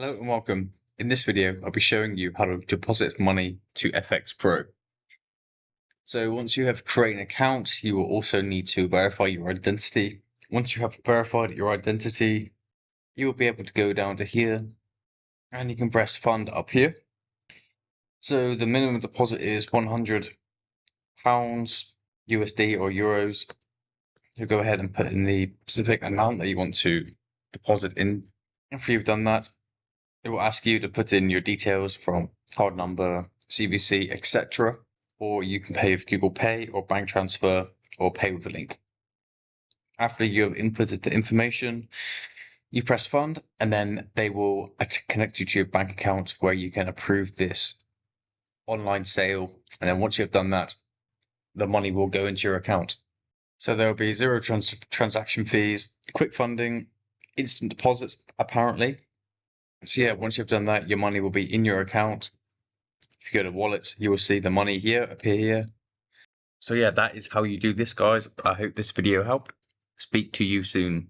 Hello and welcome. In this video, I'll be showing you how to deposit money to FXPro. So once you have created an account, you will also need to verify your identity. Once you have verified your identity, you will be able to go down to here and you can press fund up here. So the minimum deposit is £100 USD or euros. You go ahead and put in the specific amount that you want to deposit in. After you've done that, it will ask you to put in your details from card number, CVC, etc. Or you can pay with Google Pay or bank transfer or pay with a link. After you have inputted the information, you press fund and then they will connect you to your bank account where you can approve this online sale. And then once you have done that, the money will go into your account. So there will be zero transaction fees, quick funding, instant deposits, apparently. So yeah, once you've done that, your money will be in your account. If you go to wallet, you will see the money here appear here. So yeah, that is how you do this, guys. I hope this video helped. Speak to you soon.